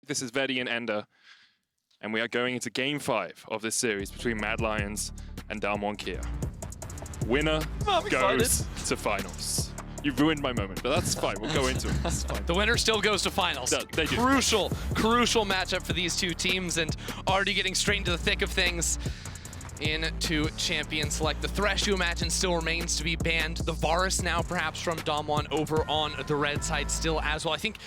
This is Vedi and Ender, and we are going into Game 5 of this series between Mad Lions and DWG Kia. Winner goes to finals. You ruined my moment, but that's fine. We'll go into it. That's fine. The winner still goes to finals. No, they do. Crucial matchup for these two teams, and already getting straight into the thick of things. Into champion select. The Thresh, you imagine, still remains to be banned. The Varus now perhaps from DAMWON over on the red side still as well. I think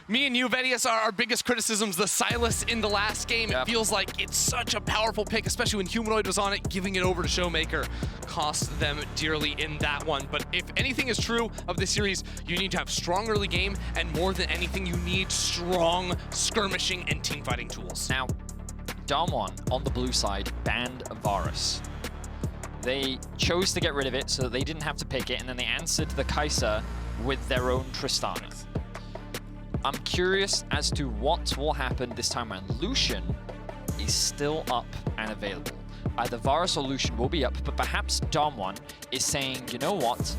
me and you, Vedius, are our biggest criticisms. The Sylas in the last game, It feels like it's such a powerful pick, especially when Humanoid was on it. Giving it over to Showmaker cost them dearly in that one. But if anything is true of this series, you need to have strong early game, and more than anything, you need strong skirmishing and teamfighting tools. Now, DWG on the blue side banned Varus. They chose to get rid of it so that they didn't have to pick it, and then they answered the Kai'Sa with their own Tristana. I'm curious as to what will happen this time around. Lucian is still up and available. Either Varus or Lucian will be up, but perhaps DWG is saying, you know what?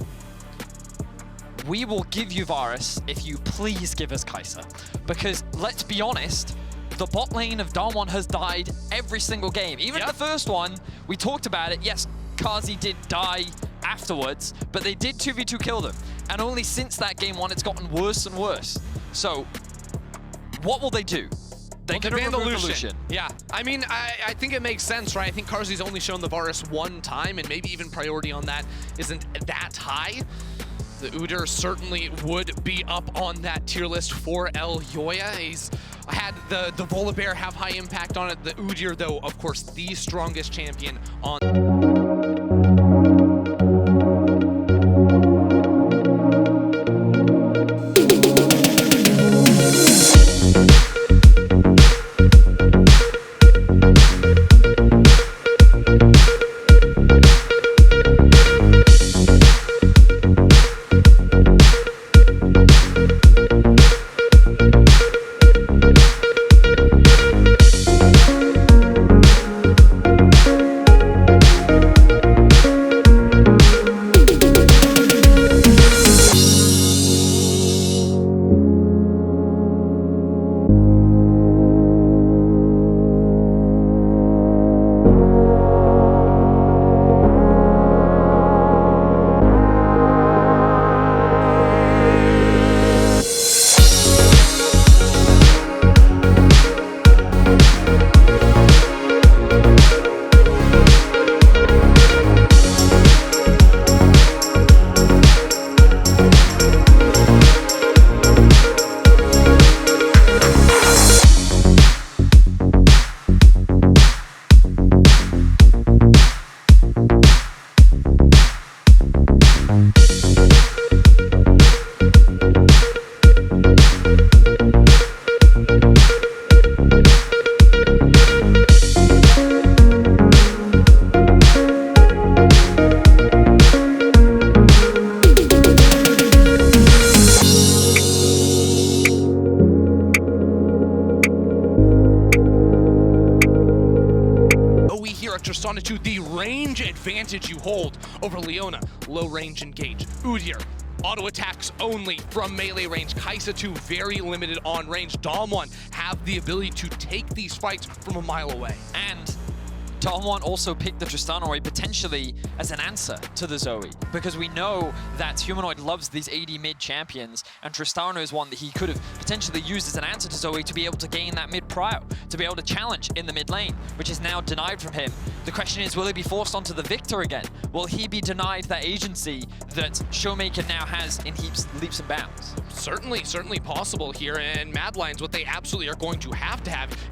We will give you Varus if you please give us Kai'Sa. Because let's be honest, the bot lane of DWG has died every single game. Even the first one, we talked about it. Yes, Kazi did die afterwards, but they did 2v2 kill them. And only since that game one, it's gotten worse and worse. So, what will they do? They can ban the Lucian. Yeah, I mean, I think it makes sense, right? I think Karzi's only shown the Varus one time, and maybe even priority on that isn't that high. The Udyr certainly would be up on that tier list for Elyoya. He's had the Volibear have high impact on it. The Udyr, though, of course, the strongest champion on... Tristana to the range advantage you hold over Leona. Low range engage. Udyr, auto attacks only from melee range. Kai'Sa 2 very limited on range. DWG have the ability to take these fights from a mile away. And DWG also picked the Tristana away potentially as an answer to the Zoe, because we know that Humanoid loves these AD mid champions, and Tristana is one that he could have potentially used as an answer to Zoe to be able to gain that mid prio, to be able to challenge in the mid lane, which is now denied from him. The question is, will he be forced onto the Victor again? Will he be denied that agency that Showmaker now has in leaps and bounds? Certainly possible here, and Mad Lions, what they absolutely are going to have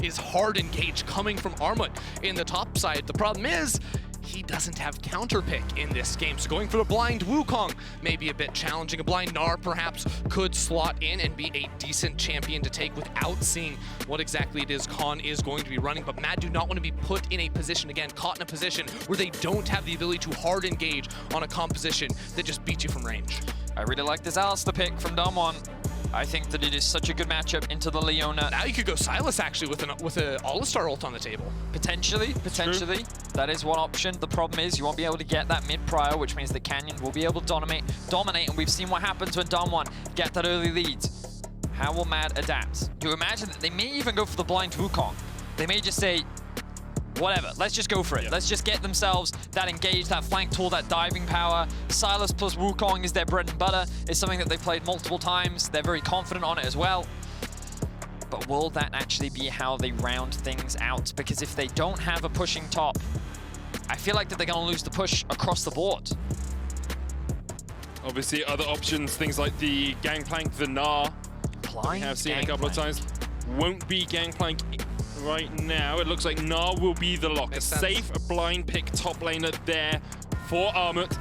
is hard engage coming from Armut in the top side. The problem is, he doesn't have counter pick in this game, so going for the blind Wukong may be a bit challenging. A blind Gnar perhaps could slot in and be a decent champion to take without seeing what exactly it is Khan is going to be running, but Mad do not want to be put in a position, again, caught in a position where they don't have the ability to hard engage on a composition that just beats you from range. I really like this Alistar pick from DWG. I think that it is such a good matchup into the Leona. Now you could go Sylas actually with an Alistar ult on the table. Potentially. That is one option. The problem is you won't be able to get that mid prio, which means that Canyon will be able to dominate, and we've seen what happens when DWG get that early lead. How will Mad adapt? You imagine that they may even go for the blind Wukong. They may just say, whatever, let's just go for it. Yeah. Let's just get themselves that engage, that flank tool, that diving power. Silas plus Wukong is their bread and butter. It's something that they've played multiple times. They're very confident on it as well. But will that actually be how they round things out? Because if they don't have a pushing top, I feel like that they're going to lose the push across the board. Obviously, other options, things like the Gangplank, the Gnar, we have seen a couple of times. Won't be Gangplank right now. It looks like Gnar will be the lock. A safe blind pick top laner there for Armut.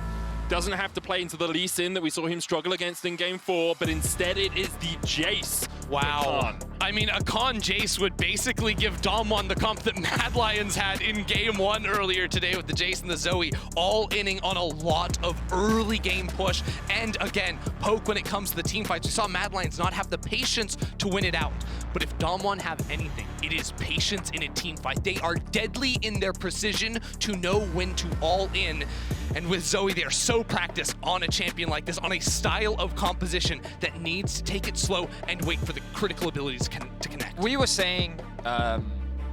Doesn't have to play into the Lee Sin that we saw him struggle against in Game 4, but instead it is the Jace. Wow. I mean, a Khan Jace would basically give DAMWON the comp that Mad Lions had in Game 1 earlier today with the Jace and the Zoe, all inning on a lot of early game push. And again, poke when it comes to the team fights. We saw Mad Lions not have the patience to win it out. But if DAMWON have anything, it is patience in a team fight. They are deadly in their precision to know when to all in. And with Zoe, they are so practiced on a champion like this, on a style of composition that needs to take it slow and wait for the critical abilities to connect. We were saying,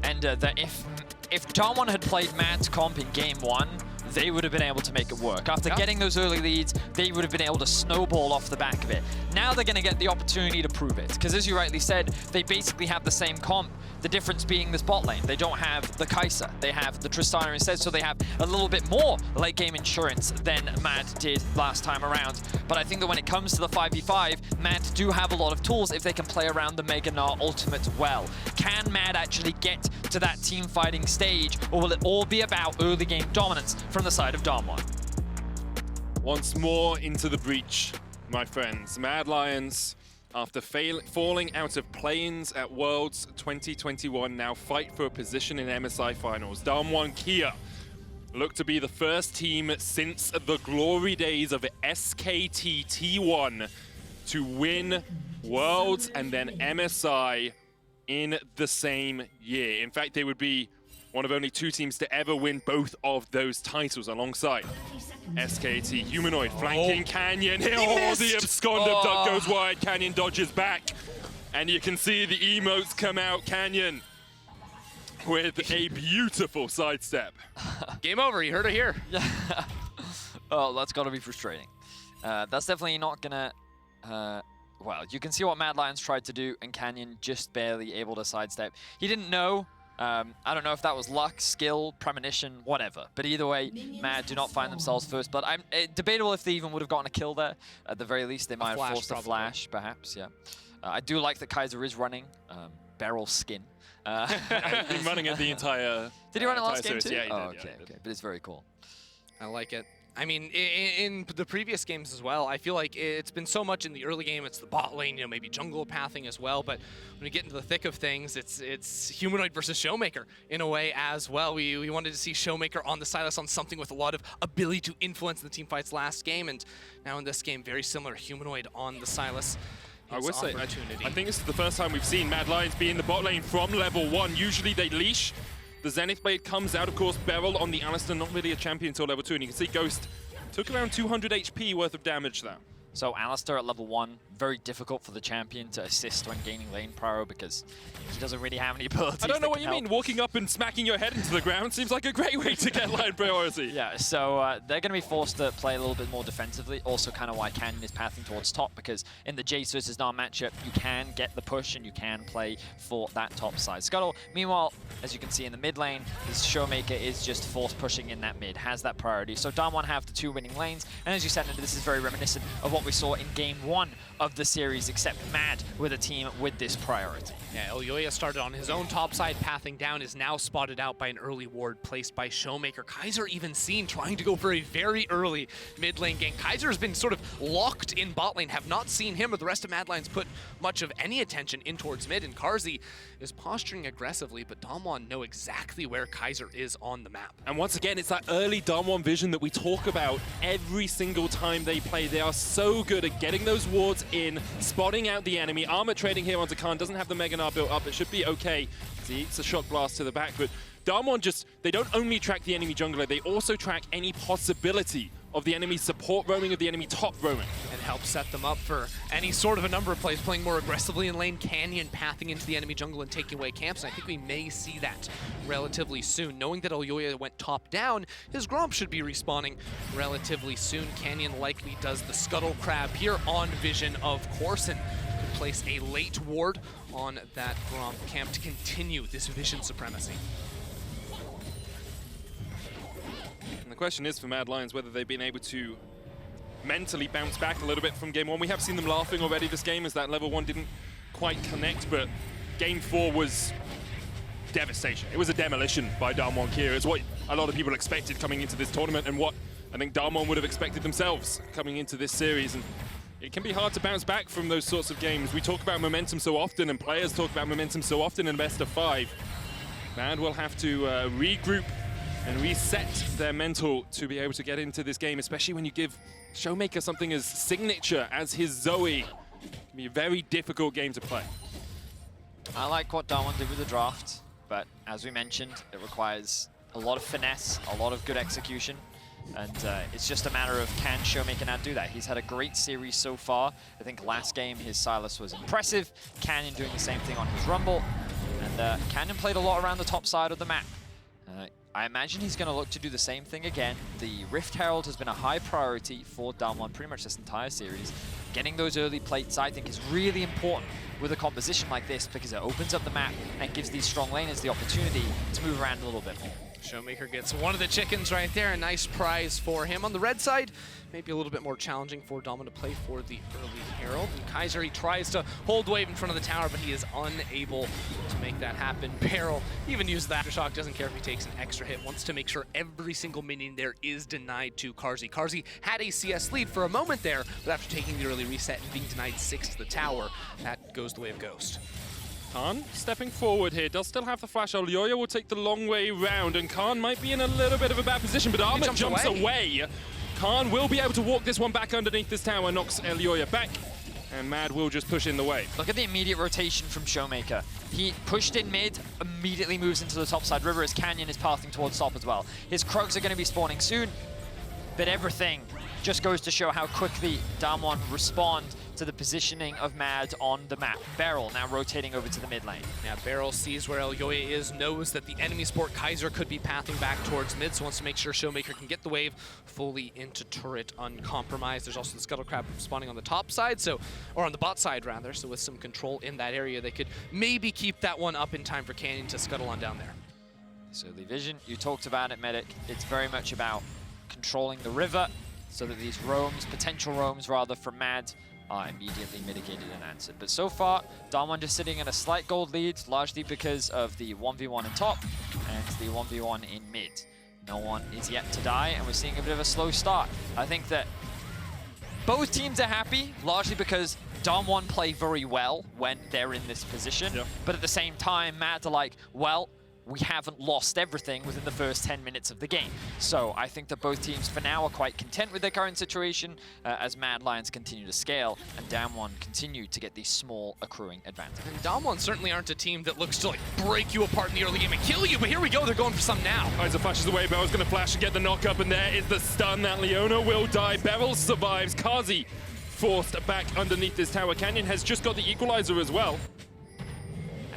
Ender, that if DAMWON had played Mad's comp in Game 1, they would have been able to make it work. After getting those early leads, they would have been able to snowball off the back of it. Now they're going to get the opportunity to prove it, because as you rightly said, they basically have the same comp. The difference being this bot lane. They don't have the Kai'Sa. They have the Tristana instead, so they have a little bit more late game insurance than Mad did last time around. But I think that when it comes to the 5v5, Mad do have a lot of tools if they can play around the Mega Gnar ultimate well. Can Mad actually get to that team fighting stage, or will it all be about early game dominance from the side of DAMWON? Once more into the breach, my friends. Mad Lions, after falling out of play-ins at Worlds 2021, now fight for a position in MSI Finals. DAMWON Kia look to be the first team since the glory days of SKT T1 to win Worlds and then MSI in the same year. In fact, they would be one of only 2 teams to ever win both of those titles alongside SKT. Humanoid flanking Canyon. Oh, the abscond of Duck goes wide. Canyon dodges back. And you can see the emotes come out. Canyon with a beautiful sidestep. Game over, you heard it here. Oh, that's got to be frustrating. That's definitely not going to... well, you can see what Mad Lions tried to do, and Canyon just barely able to sidestep. He didn't know. I don't know if that was luck, skill, premonition, whatever. But either way, Mad do not find themselves first blood. I'm debatable if they even would have gotten a kill there. At the very least, they might have forced a flash, perhaps, yeah. I do like that Kai'Sa is running. Barrel skin. He's been running it the entire... Did he run it last game too? Yeah, he did. Oh, okay, yeah, he did. okay. But it's very cool. I like it. I mean, in the previous games as well, I feel like it's been so much in the early game. It's the bot lane, you know, maybe jungle pathing as well. But when we get into the thick of things, it's Humanoid versus Showmaker in a way as well. We wanted to see Showmaker on the Silas on something with a lot of ability to influence the team fights last game. And now in this game, very similar. Humanoid on the Silas. I would say, I think this is the first time we've seen Mad Lions be in the bot lane from level 1. Usually they leash. The Zenith Blade comes out, of course, Beryl on the Alistar, not really a champion until level 2, and you can see Ghost took around 200 HP worth of damage there. So Alistar at level 1, very difficult for the champion to assist when gaining lane power because he doesn't really have any abilities. I don't know what you mean. Walking up and smacking your head into the ground seems like a great way to get line priority. Yeah, so they're going to be forced to play a little bit more defensively. Also kind of why Canyon is pathing towards top, because in the Jace versus Gnar matchup, you can get the push and you can play for that top side. Scuttle, meanwhile, as you can see in the mid lane, this Showmaker is just force pushing in that mid, has that priority. So DAMWON have the 2 winning lanes, and as you said, this is very reminiscent of what we saw in Game 1 of the series, except Mad with a team with this priority. Yeah, Elyoya started on his own top side, pathing down, is now spotted out by an early ward placed by Showmaker. Kai'Sa even seen trying to go for a very early mid lane gank. Kai'Sa has been sort of locked in bot lane, have not seen him or the rest of Mad Lions put much of any attention in towards mid, and Carzzy is posturing aggressively, but DAMWON know exactly where Kai'Sa is on the map. And once again, it's that early DAMWON vision that we talk about every single time they play. They are so good at getting those wards in, spotting out the enemy. Armor trading here onto Khan, doesn't have the Mega Gnar built up. It should be okay. He eats a shock blast to the back, but DAMWON just, they don't only track the enemy jungler, they also track any possibility of the enemy support roaming, of the enemy top roaming. And help set them up for any sort of a number of plays, playing more aggressively in lane, Canyon pathing into the enemy jungle and taking away camps, and I think we may see that relatively soon. Knowing that Elyoya went top down, his Gromp should be respawning relatively soon. Canyon likely does the Scuttle Crab here on Vision, of course, and could place a late ward on that Gromp camp to continue this Vision supremacy. And the question is for Mad Lions whether they've been able to mentally bounce back a little bit from game 1. We have seen them laughing already this game as that level 1 didn't quite connect, but game 4 was devastation. It was a demolition by DAMWON Kia. It's what a lot of people expected coming into this tournament and what I think DAMWON would have expected themselves coming into this series. And it can be hard to bounce back from those sorts of games. We talk about momentum so often and players talk about momentum so often in best of 5. Mad will have to regroup and reset their mental to be able to get into this game, especially when you give Showmaker something as signature as his Zoe. It can be a very difficult game to play. I like what DAMWON did with the draft, but as we mentioned, it requires a lot of finesse, a lot of good execution, and it's just a matter of can Showmaker now do that. He's had a great series so far. I think last game his Sylas was impressive, Canyon doing the same thing on his Rumble, and Canyon played a lot around the top side of the map. I imagine he's going to look to do the same thing again. The Rift Herald has been a high priority for DAMWON pretty much this entire series. Getting those early plates, I think, is really important with a composition like this because it opens up the map and gives these strong laners the opportunity to move around a little bit more. Showmaker gets one of the chickens right there, a nice prize for him. On the red side, maybe a little bit more challenging for DAMWON to play for the early Herald. And Kaiser, he tries to hold wave in front of the tower, but he is unable to make that happen. Beryl even uses the Aftershock, doesn't care if he takes an extra hit, wants to make sure every single minion there is denied to Carzzy. Carzzy had a CS lead for a moment there, but after taking the early reset and being denied 6 to the tower, that goes the way of Ghost. Khan stepping forward here, does still have the flash. Elyoya will take the long way round, and Khan might be in a little bit of a bad position, but Armut jumps away. Khan will be able to walk this one back underneath this tower, knocks Elyoya back, and Mad will just push in the way. Look at the immediate rotation from Showmaker. He pushed in mid, immediately moves into the top side river as Canyon is pathing towards top as well. His Krugs are going to be spawning soon, but everything just goes to show how quickly DAMWON respond to the positioning of Mad on the map. Beryl now rotating over to the mid lane. Yeah, Beryl sees where Elyoya is, knows that the enemy support Kaiser could be pathing back towards mid, so wants to make sure Showmaker can get the wave fully into turret uncompromised. There's also the Scuttle Crab spawning on the top side, or on the bot side rather, so with some control in that area, they could maybe keep that one up in time for Canyon to scuttle on down there. So the vision, you talked about it, Medic. It's very much about controlling the river so that these roams, potential roams rather, from Mad are immediately mitigated and answered. But so far, DAMWON just sitting in a slight gold lead, largely because of the 1v1 in top and the 1v1 in mid. No one is yet to die, and we're seeing a bit of a slow start. I think that both teams are happy, largely because DAMWON play very well when they're in this position. Yep. But at the same time, Mad are like, well, we haven't lost everything within the first 10 minutes of the game. So I think that both teams for now are quite content with their current situation as Mad Lions continue to scale and DAMWON continue to get these small accruing advantages. And DAMWON certainly aren't a team that looks to like break you apart in the early game and kill you, but here we go, they're going for some now. Kaiser flashes away, Beryl's gonna flash and get the knock up, and there is the stun. That Leona will die. Beryl survives. Carzzy forced back underneath this tower. Canyon has just got the equalizer as well.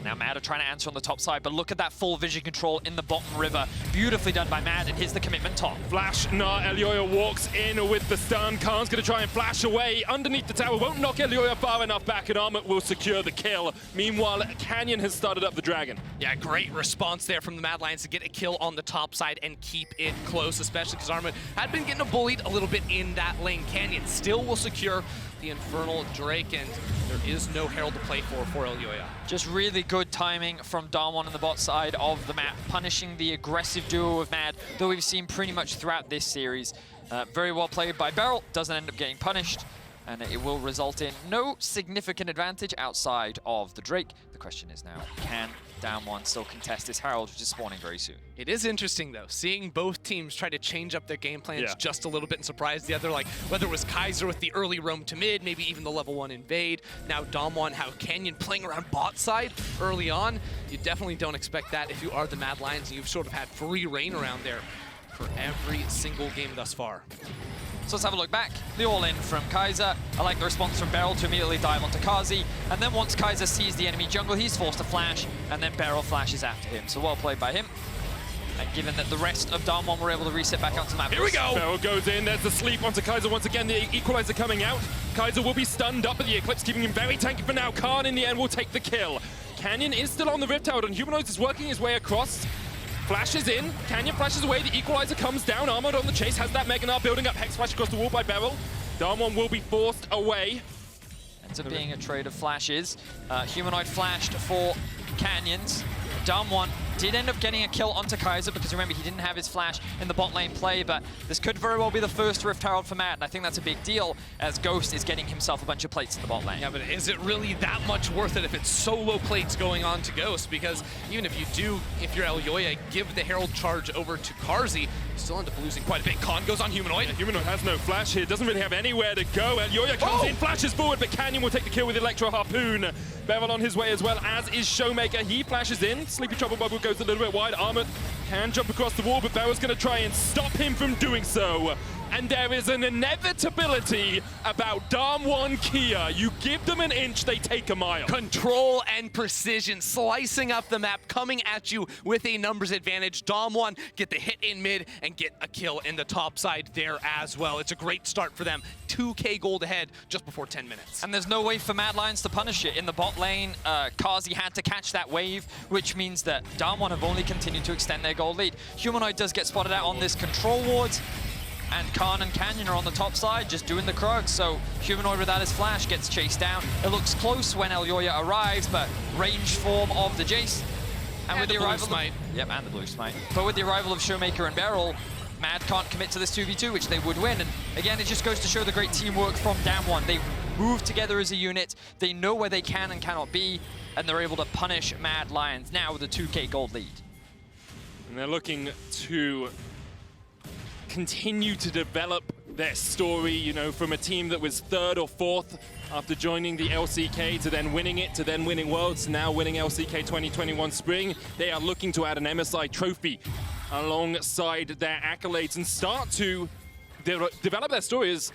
Now Mad are trying to answer on the top side, but look at that full vision control in the bottom river. Beautifully done by Mad, and here's the commitment top. Flash, Elyoya walks in with the stun. Khan's going to try and flash away underneath the tower. Won't knock Elyoya far enough back, and Armut will secure the kill. Meanwhile, Canyon has started up the Dragon. Yeah, great response there from the Mad Lions to get a kill on the top side and keep it close, especially because Armut had been getting bullied a little bit in that lane. Canyon still will secure the Infernal Drake, and there is no Herald to play for Elyoya. Just really good timing from DAMWON on the bot side of the map, punishing the aggressive duo of Mad, though we've seen pretty much throughout this series. Very well played by Beryl, doesn't end up getting punished, and it will result in no significant advantage outside of the Drake. The question is now, can DAMWON still contest this Herald, which is spawning very soon? It is interesting, though, seeing both teams try to change up their game plans just a little bit and surprise the other, like whether it was Kaiser with the early roam to mid, maybe even the level 1 invade, now DAMWON, how Canyon playing around bot side early on. You definitely don't expect that if you are the Mad Lions and you've sort of had free reign around there for every single game thus far. So let's have a look back. The all-in from Kaiser. I like the response from Beryl to immediately dive onto Kazi. And then once Kaiser sees the enemy jungle, he's forced to flash, and then Beryl flashes after him. So well played by him. And given that the rest of DAMWON were able to reset back onto the map. Here we go! Beryl goes in, there's the sleep onto Kaiser once again, the equalizer coming out. Kaiser will be stunned up, but the Eclipse keeping him very tanky for now. Khan in the end will take the kill. Canyon is still on the Rift Tower, and Humanoids is working his way across. Flashes in, Canyon flashes away, the equalizer comes down, Armored on the chase, has that Meganar building up, Hex flash across the wall by Beryl. DAMWON will be forced away. Ends up being a trade of flashes. Humanoid flashed for Canyons. DAMWON did end up getting a kill onto Kaiser because remember he didn't have his flash in the bot lane play, but this could very well be the first Rift Herald for Mad, and I think that's a big deal as Ghost is getting himself a bunch of plates in the bot lane. Yeah, but is it really that much worth it if it's solo plates going on to Ghost? Because even if you're Elyoya, give the Herald charge over to Karzi, you still end up losing quite a bit. Khan goes on Humanoid. Yeah, Humanoid has no flash here, doesn't really have anywhere to go. Elyoya comes in, flashes forward, but Canyon will take the kill with Electro Harpoon. Beryl on his way as well, as is Showmaker. He flashes in. Sleepy Trouble Bubble goes a little bit wide. Armored can jump across the wall, but Beryl's going to try and stop him from doing so. And there is an inevitability about DAMWON Kia. You give them an inch, they take a mile. Control and precision, slicing up the map, coming at you with a numbers advantage. DAMWON get the hit in mid and get a kill in the top side there as well. It's a great start for them. 2K gold ahead just before 10 minutes. And there's no way for Mad Lions to punish it. In the bot lane, Kazi had to catch that wave, which means that DAMWON have only continued to extend their gold lead. Humanoid does get spotted out on this control wards, and Khan and Canyon are on the top side just doing the Krug, so Humanoid without his flash gets chased down. It looks close when Elyoya arrives, but range form of the Jace. And with the arrival Smite. Yep, and the blue Smite. But with the arrival of Showmaker and Beryl, Mad can't commit to this 2v2, which they would win. And again, it just goes to show the great teamwork from DAMWON. They move together as a unit, they know where they can and cannot be, and they're able to punish Mad Lions now with a 2K gold lead. And they're looking to continue to develop their story, you know, from a team that was 3rd or 4th after joining the LCK to then winning it, to then winning Worlds, to now winning LCK 2021 Spring. They are looking to add an MSI trophy alongside their accolades and start to develop their story as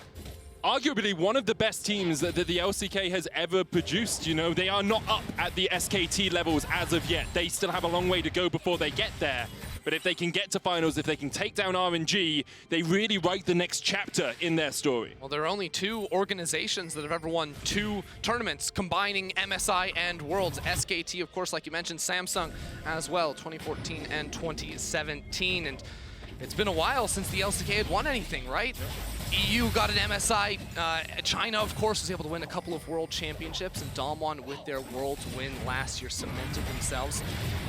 arguably one of the best teams that the LCK has ever produced. You know, they are not up at the SKT levels as of yet. They still have a long way to go before they get there. But if they can get to finals, if they can take down RNG, they really write the next chapter in their story. Well, there are only 2 organizations that have ever won 2 tournaments combining MSI and Worlds. SKT, of course, like you mentioned, Samsung as well, 2014 and 2017. And it's been a while since the LCK had won anything, right? EU got an MSI. China, of course, was able to win a couple of World Championships, and DAMWON, with their Worlds win last year, cemented themselves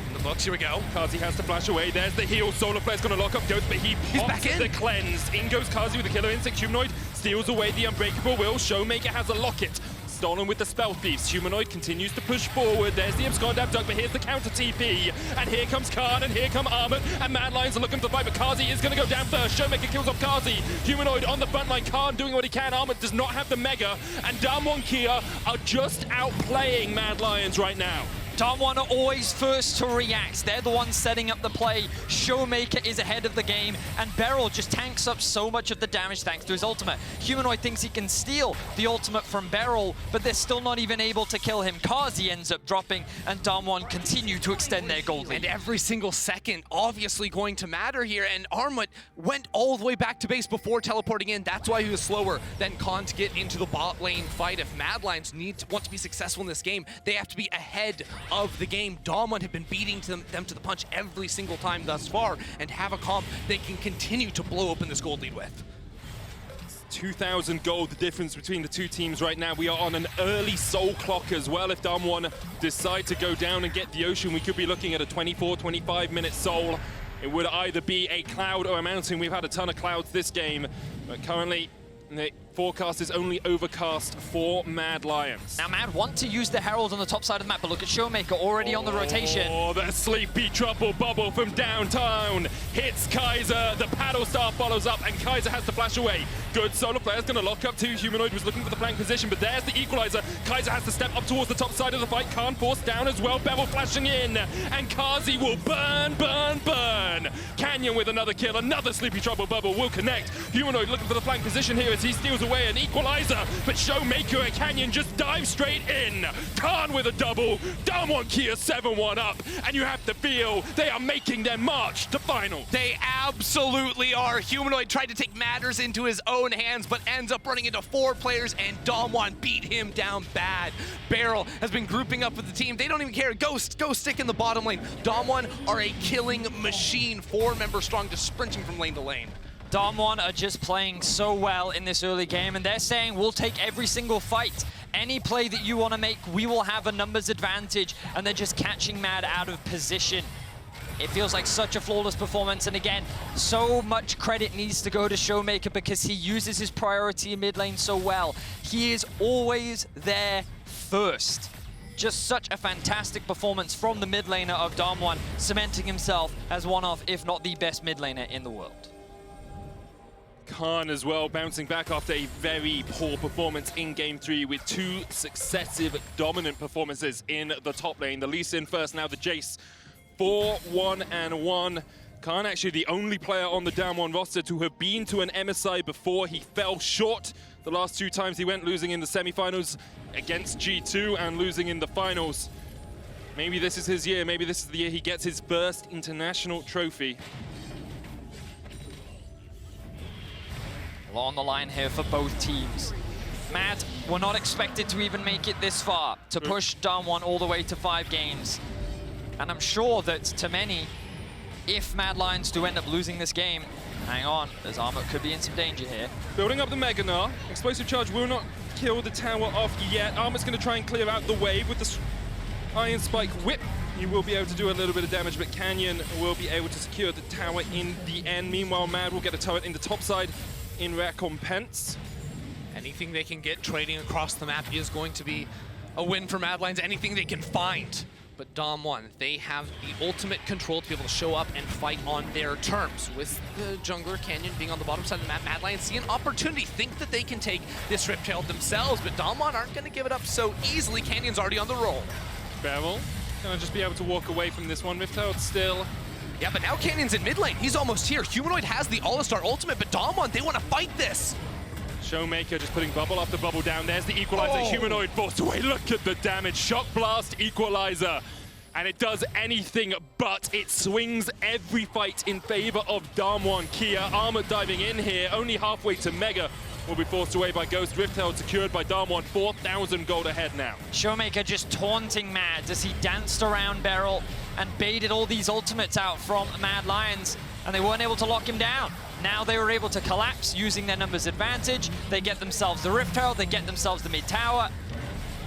in the books. Here we go. Kazi has to flash away. There's the heal. Solar Flare's going to lock up Ghost, but he's back in. The cleanse. In goes Kazi with the Killer Instinct. Humanoid steals away the Unbreakable Will. Showmaker has a locket. Stolen with the Spell Thieves. Humanoid continues to push forward. There's the Abscond Abduct, but here's the counter TP. And here comes Khan, and here come Armored, and Mad Lions are looking to fight, but Kazi is going to go down first. Showmaker kills off Kazi. Humanoid on the front line. Khan doing what he can. Armored does not have the Mega, and DAMWON Kia are just outplaying Mad Lions right now. DAMWON are always first to react. They're the ones setting up the play. Showmaker is ahead of the game, and Beryl just tanks up so much of the damage thanks to his ultimate. Humanoid thinks he can steal the ultimate from Beryl, but they're still not even able to kill him. Kazi ends up dropping, and DAMWON continue to extend their gold lead. And every single second obviously going to matter here, and Armut went all the way back to base before teleporting in. That's why he was slower than Khan to get into the bot lane fight. If Mad Lions want to be successful in this game, they have to be ahead of the game. DAMWON have been beating them to the punch every single time thus far, and have a comp they can continue to blow open this gold lead with. 2,000 gold, the difference between the 2 teams right now. We are on an early soul clock as well. If DAMWON decide to go down and get the Ocean, we could be looking at a 24, 25-minute soul. It would either be a cloud or a mountain. We've had a ton of clouds this game, but currently the forecast is only overcast for Mad Lions. Now Mad want to use the Herald on the top side of the map, but look at Showmaker already on the rotation. Oh, that Sleepy Trouble Bubble from downtown hits Kaiser. The Paddle Star follows up, and Kaiser has to flash away. Good Solar Flare's going to lock up too. Humanoid was looking for the flank position, but there's the equalizer. Kaiser has to step up towards the top side of the fight. Khan forced down as well. Beryl flashing in, and Kazi will burn, burn, burn. Canyon Canyon with another kill, another Sleepy Trouble Bubble will connect. Humanoid looking for the flank position here as he steals away an equalizer, but Showmaker and Canyon just dive straight in. Khan with a double, DWG Kia 7-1 up, and you have to feel they are making their march to final. They absolutely are. Humanoid tried to take matters into his own hands, but ends up running into 4 players, and DWG beat him down bad. Barrel has been grouping up with the team. They don't even care. Ghost stick in the bottom lane. DWG are a killing machine, 4 members strong, just sprinting from lane to lane. DAMWON are just playing so well in this early game, and they're saying, we'll take every single fight. Any play that you want to make, we will have a numbers advantage, and they're just catching Mad out of position. It feels like such a flawless performance, and again, so much credit needs to go to Showmaker because he uses his priority in mid lane so well. He is always there first. Just such a fantastic performance from the mid laner of DAMWON, cementing himself as one of, if not the best mid laner in the world. Khan as well, bouncing back after a very poor performance in Game 3 with 2 successive dominant performances in the top lane. The Lee Sin first, now the Jace. 4-1-1. Khan actually the only player on the DAMWON roster to have been to an MSI before. He fell short the last 2 times he went, losing in the semifinals against G2 and losing in the finals. Maybe this is his year. Maybe this is the year he gets his first international trophy. On the line here for both teams. Mad were not expected to even make it this far, to push DAMWON all the way to 5 games. And I'm sure that to many, if Mad Lions do end up losing this game, hang on, as Armor could be in some danger here. Building up the Mega Gnar. Explosive Charge will not kill the tower off yet. Armor's going to try and clear out the wave with the Iron Spike Whip. You will be able to do a little bit of damage, but Canyon will be able to secure the tower in the end. Meanwhile, Mad will get a turret in the top side in recompense. Anything they can get trading across the map is going to be a win for Mad Lions. Anything they can find. But DAMWON, they have the ultimate control to be able to show up and fight on their terms. With the jungler Canyon being on the bottom side of the map, Mad Lions see an opportunity, think that they can take this Riptail themselves, but DAMWON aren't going to give it up so easily. Canyon's already on the roll. Barrel gonna just be able to walk away from this one. Riptail still. Yeah, but now Canyon's in mid lane. He's almost here. Humanoid has the All-Star ultimate, but DAMWON, they want to fight this. Showmaker just putting bubble after bubble down. There's the equalizer. Humanoid forced away. Look at the damage. Shock blast equalizer. And it does anything but. It swings every fight in favor of DWG Kia. Armor diving in here, only halfway to Mega. Will be forced away by Ghost. Riptail secured by DWG. 4,000 gold ahead now. Showmaker just taunting Mad as he danced around Barrel and baited all these ultimates out from Mad Lions, and they weren't able to lock him down. Now they were able to collapse using their numbers advantage. They get themselves the Riptail, they get themselves the mid tower,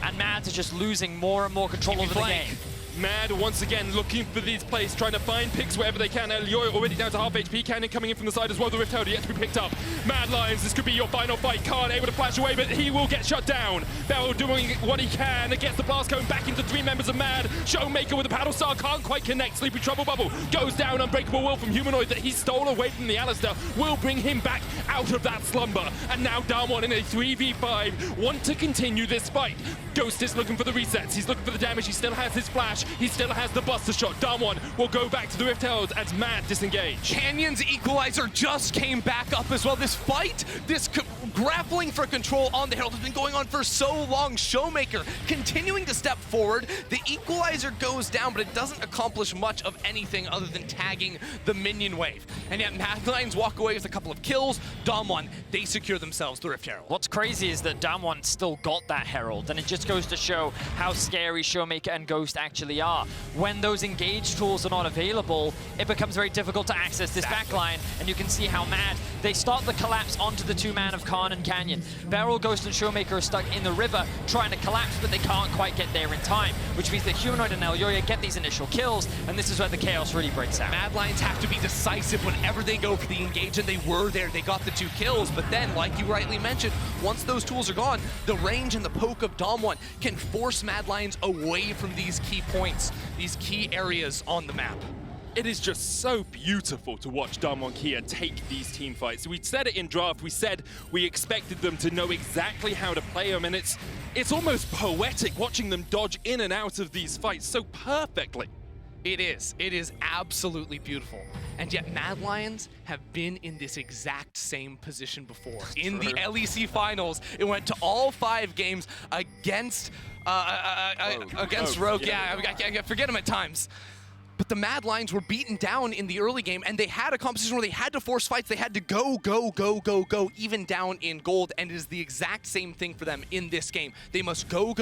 and Mad is just losing more and more control over the game. Mad once again looking for these plays, trying to find picks wherever they can. Elioy already down to half HP. Canyon coming in from the side as well. The Riptail yet to be picked up. Mad Lions, this could be your final fight. Khan able to flash away, but he will get shut down. Barrel doing what he can. Gets the blast cone back into 3 members of Mad. Showmaker with a paddle star can't quite connect. Sleepy Trouble Bubble goes down. Unbreakable Will from Humanoid that he stole away from the Alistair will bring him back out of that slumber. And now DAMWON in a 3v5 want to continue this fight. Ghost is looking for the resets. He's looking for the damage. He still has his flash. He still has the Buster Shot. DAMWON will go back to the Riptails as Mad disengage. Canyon's equalizer just came back up as well. This fight, this grappling for control on the Herald has been going on for so long. Showmaker continuing to step forward. The equalizer goes down, but it doesn't accomplish much of anything other than tagging the minion wave. And yet Mad Lions walk away with a couple of kills. DAMWON, they secure themselves the Rift Herald. What's crazy is that DAMWON still got that Herald, and it just goes to show how scary Showmaker and Ghost actually are. When those engage tools are not available, it becomes very difficult to access this backline, and you can see how Mad, they start the collapse onto the 2-man of Khan and Canyon. Barrel, Ghost, and Showmaker are stuck in the river trying to collapse, but they can't quite get there in time, which means that Humanoid and Elyoya get these initial kills, and this is where the chaos really breaks out. Mad Lions have to be decisive whenever they go for the engage, and they were there. They got the 2 kills, but then, like you rightly mentioned, once those tools are gone, the range and the poke of DAMWON can force Mad Lions away from these key points, these key areas on the map. It is just so beautiful to watch DWG Kia take these team fights. We said it in draft, we said we expected them to know exactly how to play them, and it's almost poetic watching them dodge in and out of these fights so perfectly. It is. It is absolutely beautiful. And yet Mad Lions have been in this exact same position before. In the LEC finals, it went to all 5 games against Rogue. Yeah, I forget him at times. But the Mad Lions were beaten down in the early game, and they had a composition where they had to force fights. They had to go, even down in gold, and it is the exact same thing for them in this game. They must go.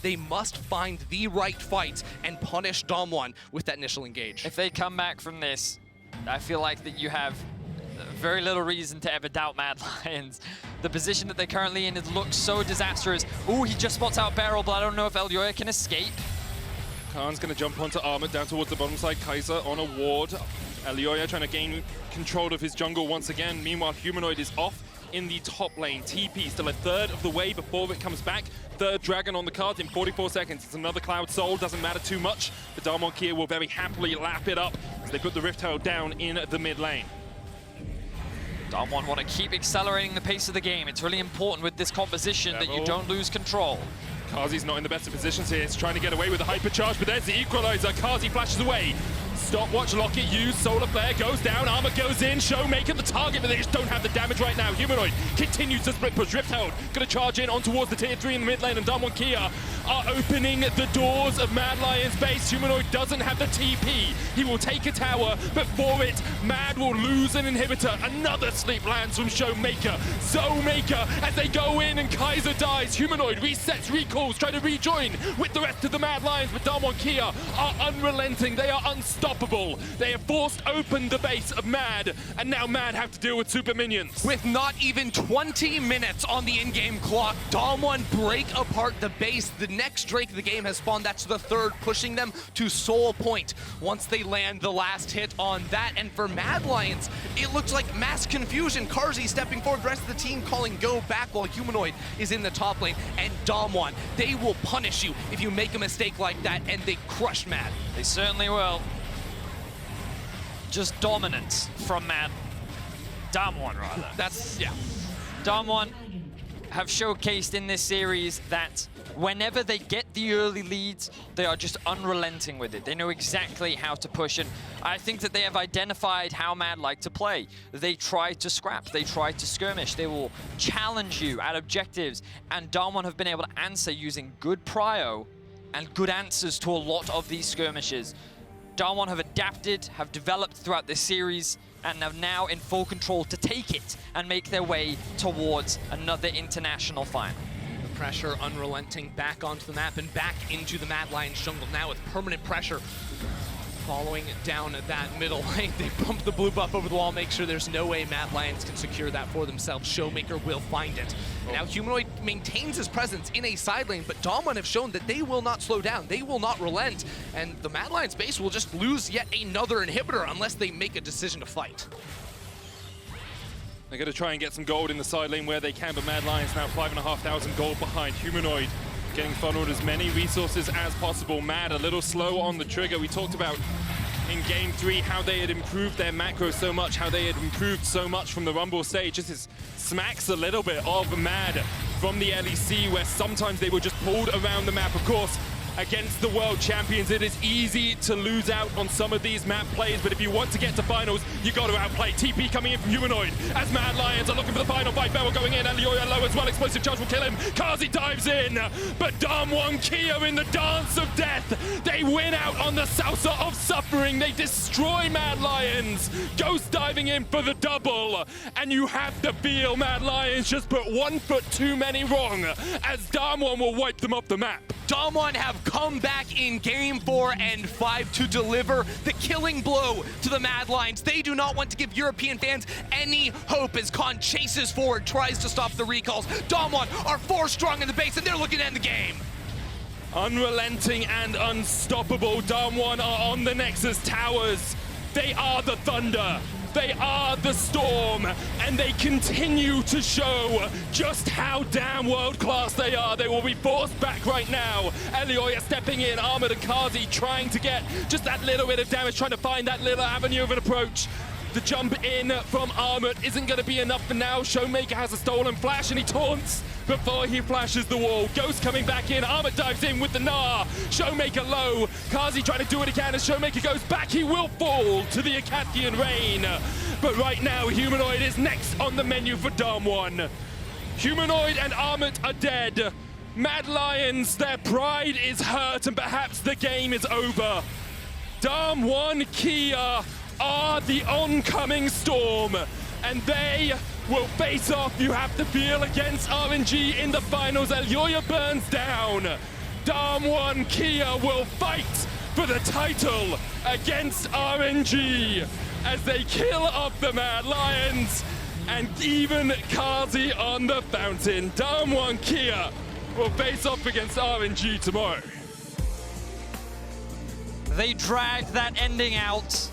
They must find the right fights and punish DAMWON with that initial engage. If they come back from this, I feel like that you have very little reason to ever doubt Mad Lions. The position that they're currently in, it looks so disastrous. Ooh, he just spots out Barrel, but I don't know if Elioya can escape. Khan's going to jump onto Armut down towards the bottom side. Kaiser on a ward. Elioya trying to gain control of his jungle once again. Meanwhile, Humanoid is off in the top lane. TP still a third of the way before it comes back. Third Dragon on the card in 44 seconds. It's another Cloud Soul, doesn't matter too much. The DWG Kia will very happily lap it up as they put the Rift Herald down in the mid lane. DWG want to keep accelerating the pace of the game. It's really important with this composition that you don't lose control. Kazi's not in the best of positions here. He's trying to get away with the hypercharge, but there's the equalizer. Kazi flashes away. Stopwatch, locket used, Solar Flare goes down, Armor goes in, Showmaker the target, but they just don't have the damage right now. Humanoid continues to split push, Rift Herald gonna charge in on towards the tier 3 in the mid lane, and DWG Kia are opening the doors of Mad Lion's base. Humanoid doesn't have the TP. He will take a tower, but for it, Mad will lose an inhibitor. Another sleep lands from Showmaker. Zowmaker as they go in and Kaiser dies. Humanoid resets, recalls, try to rejoin with the rest of the Mad Lions, but DWG Kia are unrelenting. They are unstoppable. They have forced open the base of Mad, and now Mad have to deal with super minions. With not even 20 minutes on the in-game clock, DAMWON break apart the base. The next Drake of the game has spawned. That's the third, pushing them to Soul Point once they land the last hit on that. And for Mad Lions, it looks like mass confusion. Karzi stepping forward, the rest of the team calling go back while Humanoid is in the top lane. And DAMWON, they will punish you if you make a mistake like that, and they crush Mad. They certainly will. Just dominance from DAMWON rather. That's, yeah. DAMWON have showcased in this series that whenever they get the early leads, they are just unrelenting with it. They know exactly how to push, and I think that they have identified how Mad like to play. They try to scrap, they try to skirmish, they will challenge you at objectives, and DAMWON have been able to answer using good prio and good answers to a lot of these skirmishes. DWG have adapted, have developed throughout this series, and are now in full control to take it and make their way towards another international final. The pressure unrelenting back onto the map and back into the Mad Lions jungle now with permanent pressure. Following down that middle lane, they bump the blue buff over the wall, make sure there's no way Mad Lions can secure that for themselves. Showmaker will find it. Now Humanoid maintains his presence in a side lane, but DAMWON have shown that they will not slow down, they will not relent, and the Mad Lions base will just lose yet another inhibitor unless they make a decision to fight. They're going to try and get some gold in the side lane where they can, but Mad Lions now 5,500 gold behind. Humanoid getting funneled as many resources as possible. Mad a little slow on the trigger. We talked about in Game 3 how they had improved their macro so much, how they had improved so much from the Rumble stage. This smacks a little bit of Mad from the LEC, where sometimes they were just pulled around the map. Of course, against the world champions, it is easy to lose out on some of these map plays, but if you want to get to finals, you got to outplay. TP coming in from Humanoid as Mad Lions are looking for the final fight. Barrel going in, Elioya low as well. Explosive charge will kill him. Kazi dives in, but DWG Kia in the dance of death. They win out on the salsa of suffering. They destroy Mad Lions. Ghost diving in for the double, and you have to feel Mad Lions just put 1 foot too many wrong as DWG will wipe them off the map. DWG have come back in Game 4 and 5 to deliver the killing blow to the Mad Lions. They do not want to give European fans any hope as Khan chases forward, tries to stop the recalls. DWG are 4 strong in the base, and they're looking to end the game. Unrelenting and unstoppable, DWG are on the Nexus towers. They are the thunder. They are the storm, and they continue to show just how damn world-class they are. They will be forced back right now. Elioya stepping in, Armut and Kazi trying to get just that little bit of damage, trying to find that little avenue of an approach. The jump in from Armut isn't going to be enough for now. Showmaker has a stolen flash, and he taunts before he flashes the wall. Ghost coming back in, Armut dives in with the Gnar. Showmaker low, Kazi trying to do it again as Showmaker goes back. He will fall to the Acathian Rain. But right now, Humanoid is next on the menu for DAMWON. Humanoid and Armut are dead. Mad Lions, their pride is hurt and perhaps the game is over. DAMWON Kia are the oncoming storm, and they will face off, you have to feel, against RNG in the finals. Elyoya burns down. DAMWON Kia will fight for the title against RNG as they kill off the Mad Lions and even Kazi on the fountain. DAMWON Kia will face off against RNG tomorrow. They dragged that ending out,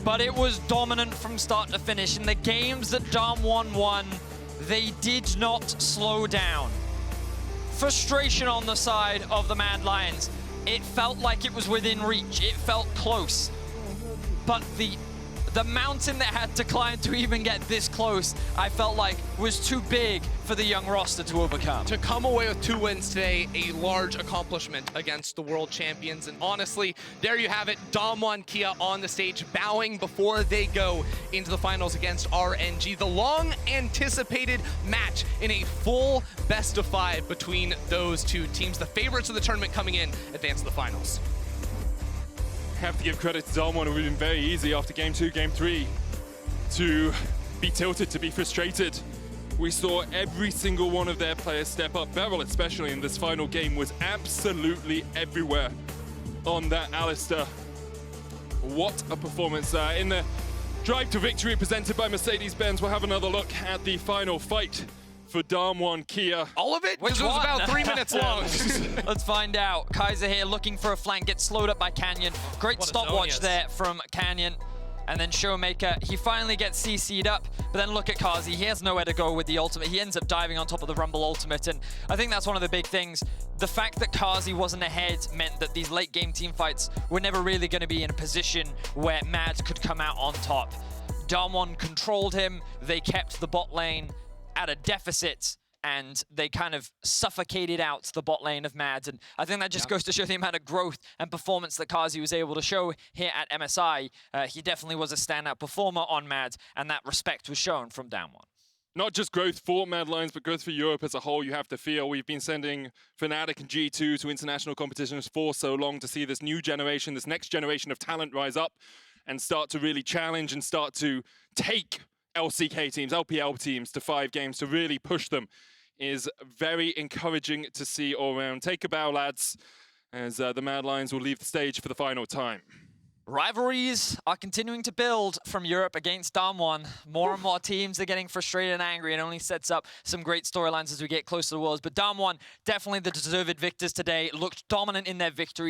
but it was dominant from start to finish. In the games that DAMWON won, they did not slow down. Frustration on the side of the Mad Lions. It felt like it was within reach. It felt close. But the mountain that had to climb to even get this close, I felt like was too big for the young roster to overcome. To come away with 2 wins today, a large accomplishment against the world champions. And honestly, there you have it, DAMWON Kia on the stage, bowing before they go into the finals against RNG. The long-anticipated match in a full best-of-5 between those two teams. The favorites of the tournament coming in advance to the finals. Have to give credit to DAMWON, who have been very easy after game 2, game 3 to be tilted, to be frustrated. We saw every single one of their players step up. Beryl, especially in this final game, was absolutely everywhere on that Alistair. What a performance. In the drive to victory presented by Mercedes-Benz, we'll have another look at the final fight for DAMWON Kia. All of it? Which This was one? about 3 minutes long. Let's find out. Kaiser here looking for a flank, gets slowed up by Canyon. Great What a stopwatch zone, yes. there from Canyon. And then Showmaker, he finally gets CC'd up, but then look at Kazi, he has nowhere to go with the ultimate. He ends up diving on top of the Rumble ultimate, and I think that's one of the big things. The fact that Kazi wasn't ahead meant that these late game team fights were never really going to be in a position where Mad could come out on top. DAMWON controlled him, they kept the bot lane at a deficit, and they kind of suffocated out the bot lane of Mad. And I think that just goes to show the amount of growth and performance that Kazi was able to show here at MSI. He definitely was a standout performer on Mad, and that respect was shown from DAMWON. Not just growth for Mad Lions, but growth for Europe as a whole, you have to feel. We've been sending Fnatic and G2 to international competitions for so long to see this new generation, this next generation of talent rise up and start to really challenge and start to take LCK teams, LPL teams to 5 games to really push them is very encouraging to see all around. Take a bow, lads, as the Mad Lions will leave the stage for the final time. Rivalries are continuing to build from Europe against DAMWON. More and more teams are getting frustrated and angry, and only sets up some great storylines as we get closer to the Worlds. But DAMWON, definitely the deserved victors today, looked dominant in their victories.